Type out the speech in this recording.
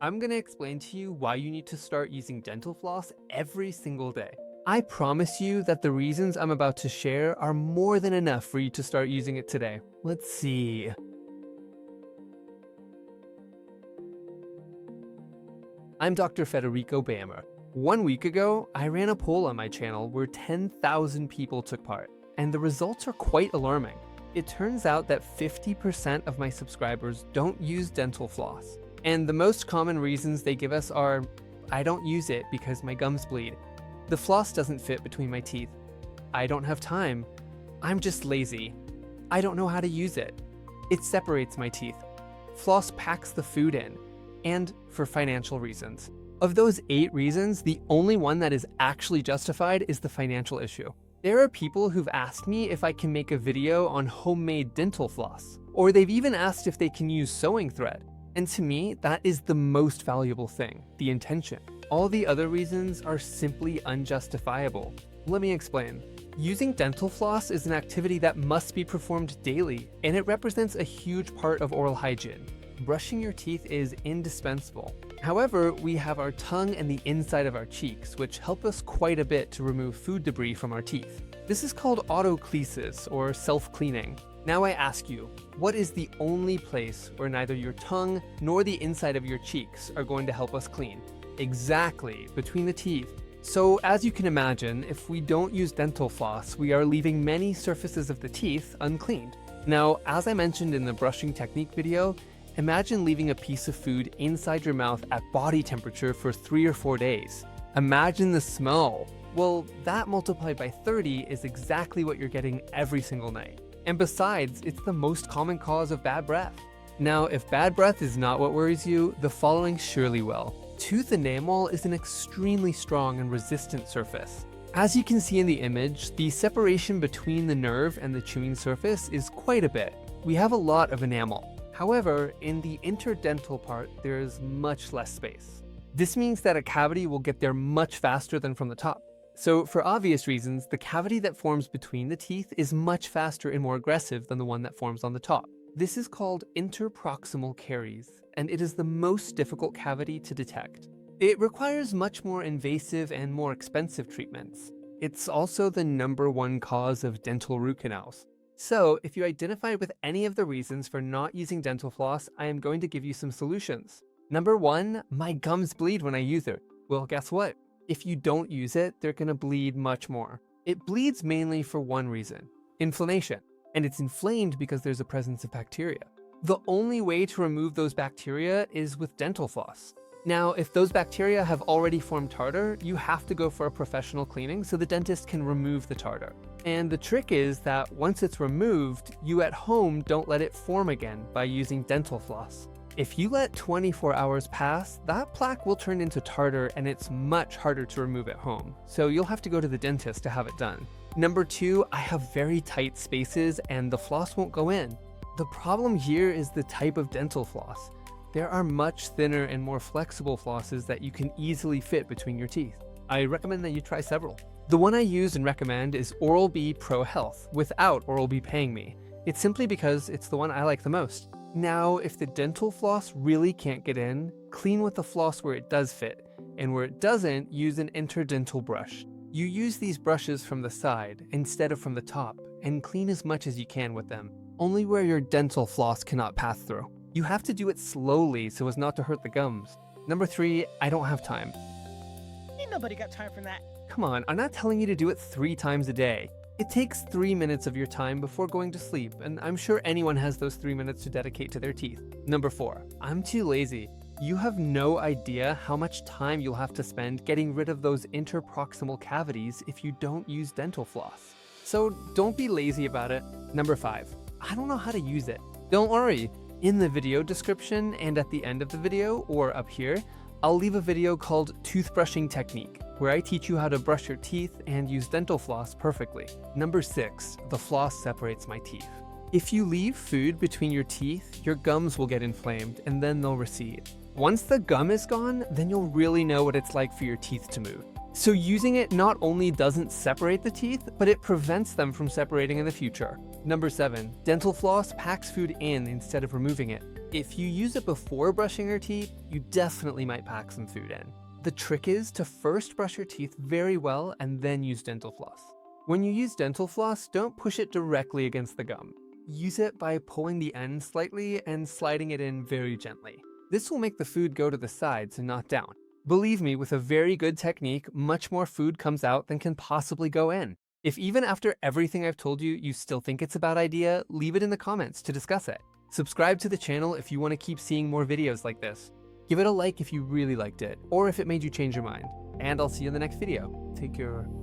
I'm going to explain to you why you need to start using dental floss every single day. I promise you that the reasons I'm about to share are more than enough for you to start using it today. Let's see. I'm Dr. Federico Bammer. 1 week ago, I ran a poll on my channel where 10,000 people took part, and the results are quite alarming. It turns out that 50% of my subscribers don't use dental floss. And the most common reasons they give us are, I don't use it because my gums bleed. The floss doesn't fit between my teeth. I don't have time. I'm just lazy. I don't know how to use it. It separates my teeth. Floss packs the food in. And for financial reasons. Of those 8 reasons, the only one that is actually justified is the financial issue. There are people who've asked me if I can make a video on homemade dental floss, or they've even asked if they can use sewing thread. And to me, that is the most valuable thing, the intention. All the other reasons are simply unjustifiable. Let me explain. Using dental floss is an activity that must be performed daily, and it represents a huge part of oral hygiene. Brushing your teeth is indispensable. However, we have our tongue and the inside of our cheeks, which help us quite a bit to remove food debris from our teeth. This is called autoclesis, or self-cleaning. Now I ask you, what is the only place where neither your tongue nor the inside of your cheeks are going to help us clean? Exactly, between the teeth. So as you can imagine, if we don't use dental floss, we are leaving many surfaces of the teeth uncleaned. Now, as I mentioned in the brushing technique video, imagine leaving a piece of food inside your mouth at body temperature for 3 or 4 days. Imagine the smell. Well, that multiplied by 30 is exactly what you're getting every single night. And besides, it's the most common cause of bad breath. Now, if bad breath is not what worries you, the following surely will. Tooth enamel is an extremely strong and resistant surface. As you can see in the image, the separation between the nerve and the chewing surface is quite a bit. We have a lot of enamel. However, in the interdental part, there is much less space. This means that a cavity will get there much faster than from the top. So for obvious reasons, the cavity that forms between the teeth is much faster and more aggressive than the one that forms on the top. This is called interproximal caries, and it is the most difficult cavity to detect. It requires much more invasive and more expensive treatments. It's also the #1 cause of dental root canals. So if you identify with any of the reasons for not using dental floss, I am going to give you some solutions. Number 1, my gums bleed when I use it. Well, guess what? If you don't use it, they're gonna bleed much more. It bleeds mainly for one reason, inflammation. And it's inflamed because there's a presence of bacteria. The only way to remove those bacteria is with dental floss. Now, if those bacteria have already formed tartar, you have to go for a professional cleaning so the dentist can remove the tartar. And the trick is that once it's removed, you at home don't let it form again by using dental floss. If you let 24 hours pass, that plaque will turn into tartar and it's much harder to remove at home. So you'll have to go to the dentist to have it done. Number 2, I have very tight spaces and the floss won't go in. The problem here is the type of dental floss. There are much thinner and more flexible flosses that you can easily fit between your teeth. I recommend that you try several. The one I use and recommend is Oral-B Pro Health without Oral-B paying me. It's simply because it's the one I like the most. Now, if the dental floss really can't get in, clean with the floss where it does fit, and where it doesn't, use an interdental brush. You use these brushes from the side instead of from the top, and clean as much as you can with them, only where your dental floss cannot pass through. You have to do it slowly so as not to hurt the gums. Number 3, I don't have time. Ain't nobody got time for that. Come on, I'm not telling you to do it 3 times a day. It takes 3 minutes of your time before going to sleep, and I'm sure anyone has those 3 minutes to dedicate to their teeth. Number 4, I'm too lazy. You have no idea how much time you'll have to spend getting rid of those interproximal cavities if you don't use dental floss. So don't be lazy about it. Number 5, I don't know how to use it. Don't worry. In the video description and at the end of the video, or up here, I'll leave a video called Toothbrushing Technique, where I teach you how to brush your teeth and use dental floss perfectly. Number 6, the floss separates my teeth. If you leave food between your teeth, your gums will get inflamed and then they'll recede. Once the gum is gone, then you'll really know what it's like for your teeth to move. So using it not only doesn't separate the teeth, but it prevents them from separating in the future. Number 7, dental floss packs food in instead of removing it. If you use it before brushing your teeth, you definitely might pack some food in. The trick is to first brush your teeth very well and then use dental floss. When you use dental floss, don't push it directly against the gum. Use it by pulling the end slightly and sliding it in very gently. This will make the food go to the sides and not down. Believe me, with a very good technique, much more food comes out than can possibly go in. If even after everything I've told you, you still think it's a bad idea, leave it in the comments to discuss it. Subscribe to the channel if you want to keep seeing more videos like this. Give it a like if you really liked it, or if it made you change your mind. And I'll see you in the next video. Take care.